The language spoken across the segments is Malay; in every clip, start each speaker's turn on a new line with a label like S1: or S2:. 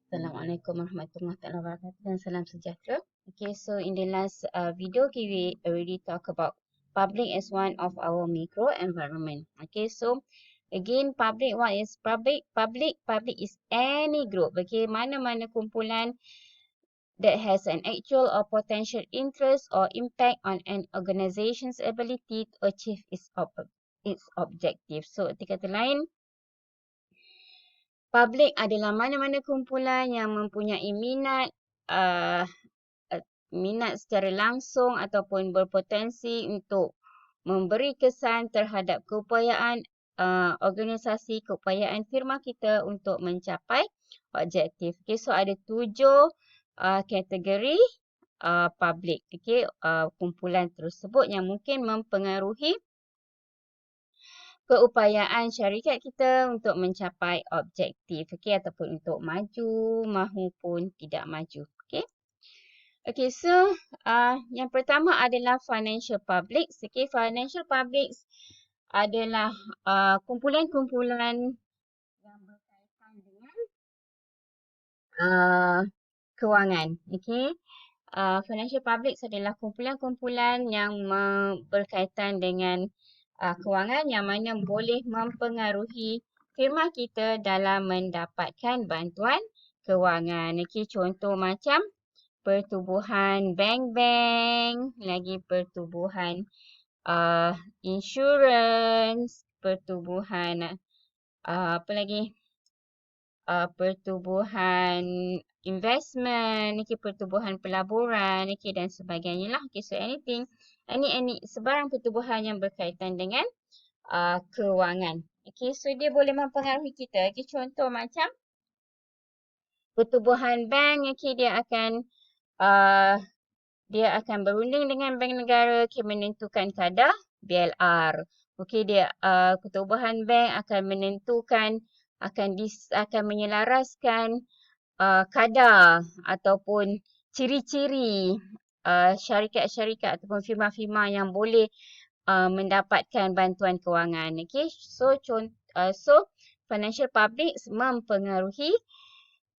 S1: Assalamualaikum warahmatullahi wabarakatuh dan salam sejahtera. Okay, so in the last video, we already talk about public as one of our micro environment. Okay, so again, public, what is public? Public is any group. Okay, mana-mana kumpulan that has an actual or potential interest or impact on an organization's ability to achieve its objective. So, arti kata lain, public adalah mana-mana kumpulan yang mempunyai uh, minat secara langsung ataupun berpotensi untuk memberi kesan terhadap keupayaan organisasi, keupayaan firma kita untuk mencapai objektif. Okay, so ada 7 kategori public, okay, kumpulan tersebut yang mungkin mempengaruhi keupayaan syarikat kita untuk mencapai objektif, okey, ataupun untuk maju mahupun tidak maju. Okey. Okey, so yang pertama adalah financial publics. Okey, financial publics adalah kumpulan-kumpulan yang berkaitan dengan kewangan. Okey. Financial publics adalah kumpulan-kumpulan yang berkaitan dengan kewangan yang mana boleh mempengaruhi firma kita dalam mendapatkan bantuan kewangan. Okey, contoh macam pertubuhan bank-bank, lagi pertubuhan insurans, pertubuhan apa lagi? Pertubuhan investment, okay, pertubuhan pelaburan, okay, dan sebagainya lah. Okay, so any sebarang pertubuhan yang berkaitan dengan kewangan. Okay, so dia boleh mempengaruhi kita. Okay, contoh macam pertubuhan bank, okay, dia akan berunding dengan bank negara, okay, menentukan kadar BLR. Okay, pertubuhan bank akan menentukan, akan menyelaraskan kadar ataupun ciri-ciri syarikat-syarikat ataupun firma-firma yang boleh mendapatkan bantuan kewangan. Okay, so financial publics mempengaruhi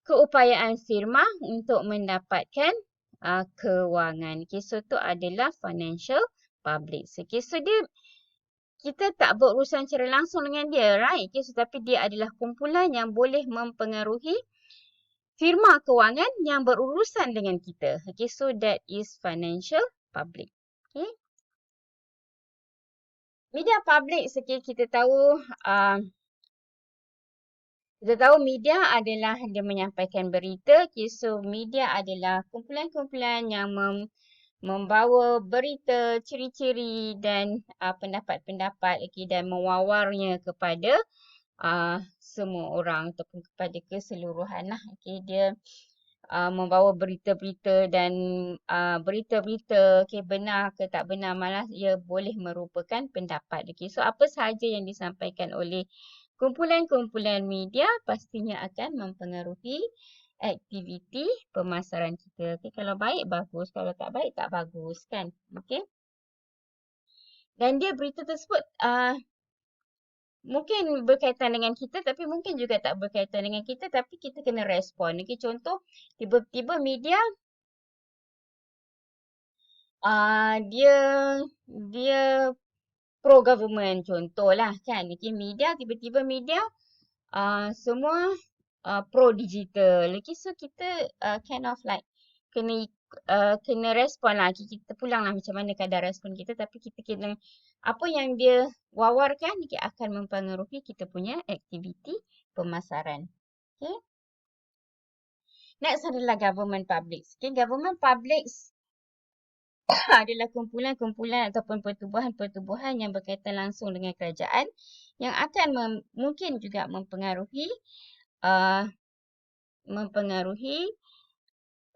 S1: keupayaan firma untuk mendapatkan kewangan. Okay, so itu adalah financial publics. Okay, so kita tak berurusan secara langsung dengan dia, right? Okay, so, tapi dia adalah kumpulan yang boleh mempengaruhi firma kewangan yang berurusan dengan kita. Okay, so that is financial public. Okay. Media public, okay, kita tahu media adalah dia menyampaikan berita. Okay, so media adalah kumpulan-kumpulan yang membawa berita, ciri-ciri dan pendapat-pendapat, okay, dan mewawarnya kepada semua orang ataupun kepada keseluruhan lah. Okay, dia membawa berita-berita dan berita-berita, okay, benar ke tak benar, malah ia boleh merupakan pendapat. Okay, so apa sahaja yang disampaikan oleh kumpulan-kumpulan media pastinya akan mempengaruhi aktiviti pemasaran kita. Okay, kalau baik, bagus. Kalau tak baik, tak bagus kan. Okay. Dan dia berita tersebut mungkin berkaitan dengan kita tapi mungkin juga tak berkaitan dengan kita, tapi kita kena respon. Okay, contoh tiba-tiba media dia pro government contohlah kan. Okay, tiba-tiba media semua pro digital. Okay, so kita kind of like kena respon lah. Kita pulang lah macam mana kadar respon kita, tapi kita kena, apa yang dia wawarkan akan mempengaruhi kita punya aktiviti pemasaran. Okay. Next adalah government publics. Okay, government publics adalah kumpulan-kumpulan ataupun pertubuhan-pertubuhan yang berkaitan langsung dengan kerajaan yang akan mungkin juga mempengaruhi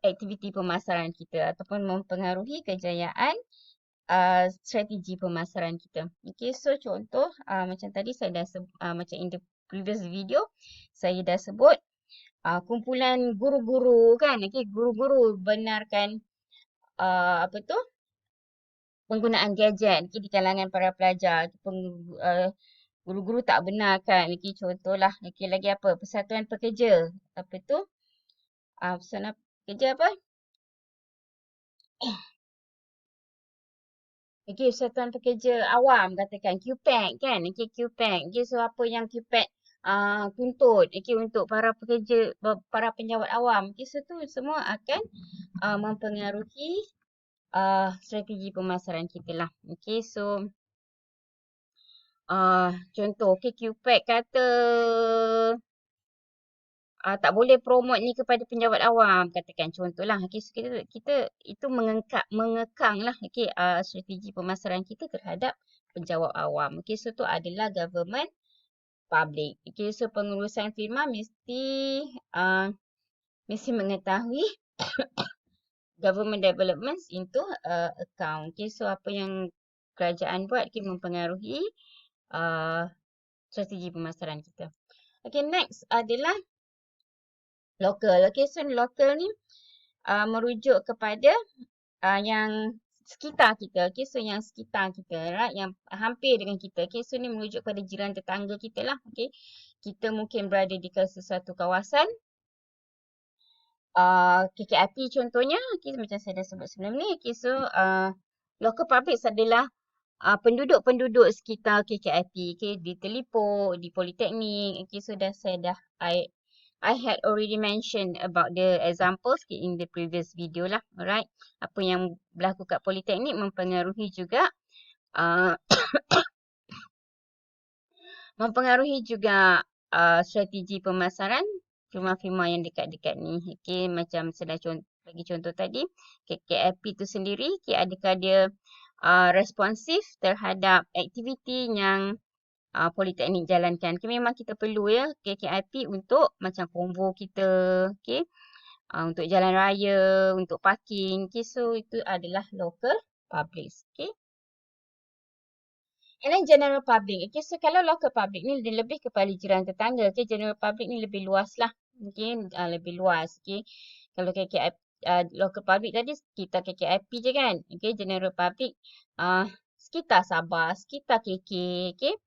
S1: aktiviti pemasaran kita ataupun mempengaruhi kejayaan strategi pemasaran kita. Okay, so contoh macam tadi saya dah macam in the previous video saya dah sebut kumpulan guru-guru kan. Okay, guru-guru benarkan penggunaan gadget, okay, di kalangan para pelajar. Guru-guru tak benarkan. Okay, contohlah, okay, lagi apa? Persatuan Pekerja. Persatuan Pekerja apa? Okey, Persatuan Pekerja Awam katakan QPAC kan? Okey, QPAC. Okey, so apa yang QPAC tuntut okey untuk para pekerja, para penjawat awam. Okey, so tu semua akan mempengaruhi strategi pemasaran kita lah. Okey, so contoh, okey QPAC kata tak boleh promote ni kepada penjawat awam, katakan contohlah. Okey, so kita itu mengekang lah okey strategi pemasaran kita terhadap penjawat awam. Okey, so tu adalah government public. Okey, so pengurusan firma mesti mengetahui government developments into account. Okey, so apa yang kerajaan buat mempengaruhi uh, strategi pemasaran kita. Okey, next adalah local. Okey, so local ni merujuk kepada yang sekitar kita. Okey, so yang sekitar kita, right? Yang hampir dengan kita. Okey, so ni merujuk pada jiran tetangga kita lah. Okey, kita mungkin berada di sesuatu kawasan. KKIP contohnya, okey, macam saya dah sebut sebelum ni. Okey, so local public adalah penduduk-penduduk sekitar KKIP. Okey, di Telipok, di Politeknik. Okey, so saya dah I had already mentioned about the examples in the previous video lah. Alright. Apa yang berlaku kat Politeknik mempengaruhi juga uh, strategi pemasaran firma-firma yang dekat-dekat ni. Okey, macam saya dah bagi contoh tadi, KKIP tu sendiri, adakah dia responsif terhadap aktiviti yang Politeknik jalankan. Memang kita perlu ya KKIP untuk macam konvo kita, okey. Untuk jalan raya, untuk parking. Okay, so itu adalah local public. Okay. And then general public. Okay, so kalau local public ni dia lebih kepada jiran tetangga. Okay, general public ni lebih luas lah. Okay, lebih luas. Okay, kalau KKIP, local public tadi kita KKIP je kan. Okay, general public sekitar Sabah, sekitar KK. Okay.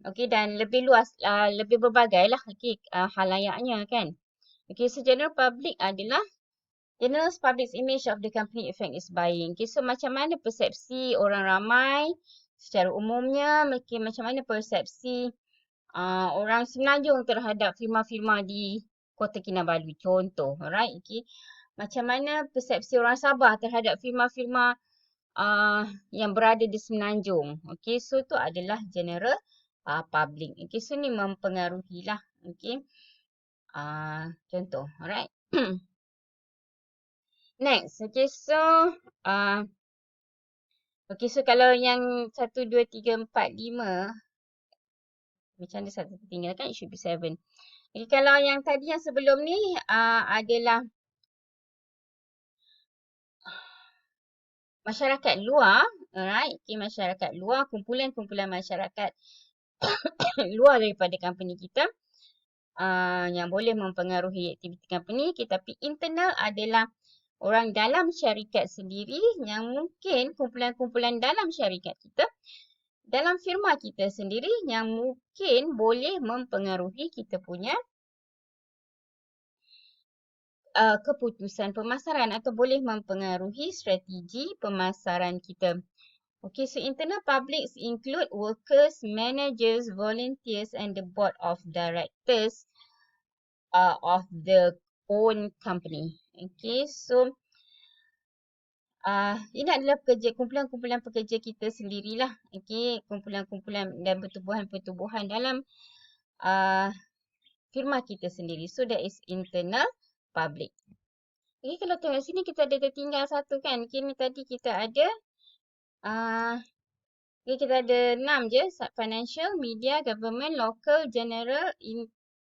S1: Okay, dan lebih luas, lebih berbagai lah. Okay, halayaknya kan. Okay, so general public adalah general public's image of the company effect is buying. Okay, so macam mana persepsi orang ramai secara umumnya, macam mana persepsi orang Semenanjung terhadap firma-firma di Kota Kinabalu. Contoh, alright. Okay. Macam mana persepsi orang Sabah terhadap firma-firma yang berada di Semenanjung. Okay, so tu adalah general public. Okay, so ni mempengaruhilah. Okay. Contoh, alright. Next, okay, so kalau yang 1, 2, 3, 4, 5 macam ada satu tertinggal kan, it should be 7. Okay, kalau yang tadi yang sebelum ni adalah masyarakat luar, alright, okay, masyarakat luar, kumpulan-kumpulan masyarakat luar daripada company kita yang boleh mempengaruhi aktiviti company, tapi internal adalah orang dalam syarikat sendiri yang mungkin kumpulan-kumpulan dalam syarikat kita, dalam firma kita sendiri yang mungkin boleh mempengaruhi kita punya keputusan pemasaran atau boleh mempengaruhi strategi pemasaran kita. Okay, so internal publics include workers, managers, volunteers and the board of directors of the own company. Okay, so ini adalah kumpulan-kumpulan pekerja kita sendirilah. Okay, kumpulan-kumpulan dan pertubuhan-pertubuhan dalam firma kita sendiri. So, that is internal public. Okay, kalau tengok sini kita ada tertinggal satu kan. Okay, ni tadi kita ada kita ada 6 je. Financial, media, government, local, general,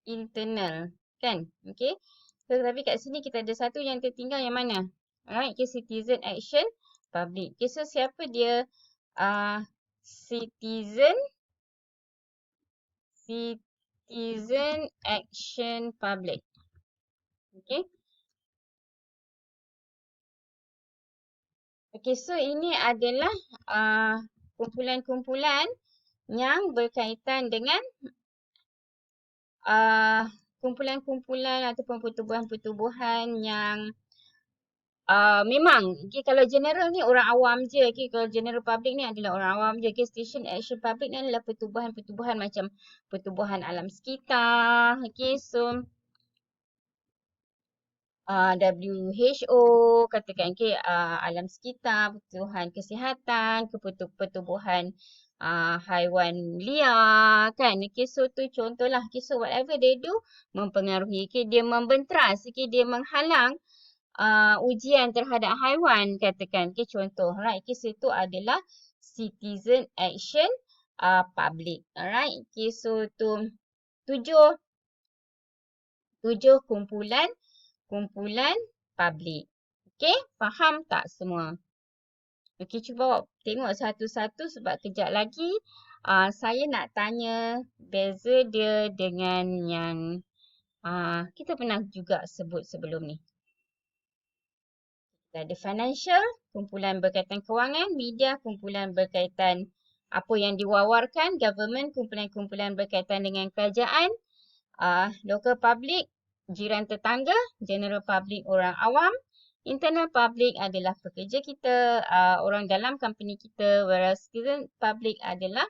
S1: internal. Kan? Okay. So, tapi kat sini kita ada satu yang tertinggal yang mana? Alright, okay, citizen action public. Okay, so siapa dia citizen action public. Okay. Okay, so ini adalah kumpulan-kumpulan yang berkaitan dengan kumpulan-kumpulan ataupun pertubuhan-pertubuhan yang memang okay, kalau general ni orang awam je. Okay, kalau general public ni adalah orang awam je. Okay, station action public ni adalah pertubuhan-pertubuhan macam pertubuhan alam sekitar. Okay, so WHO katakan okay, alam sekitar, pertubuhan kesihatan, pertubuhan haiwan liar kan. Okay, so tu contohlah. Okay, so whatever they do mempengaruhi. Okay, dia membentras. Okay, dia menghalang ujian terhadap haiwan katakan. Okay, contoh. Alright, okay, so itu adalah citizen action public. Alright, okay, so tu tujuh kumpulan public. Okay, faham tak semua? Okay, cuba tengok satu-satu sebab kejap lagi saya nak tanya beza dia dengan yang kita pernah juga sebut sebelum ni. Ada financial, kumpulan berkaitan kewangan, media, kumpulan berkaitan apa yang diwawarkan, government, kumpulan-kumpulan berkaitan dengan kerajaan, local public, jiran tetangga, general public, orang awam, internal public adalah pekerja kita, orang dalam company kita, whereas student public adalah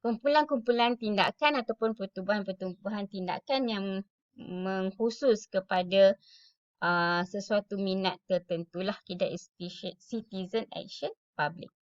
S1: kumpulan-kumpulan tindakan ataupun pertubuhan-pertubuhan tindakan yang mengkhusus kepada sesuatu minat tertentulah. That is citizen action public.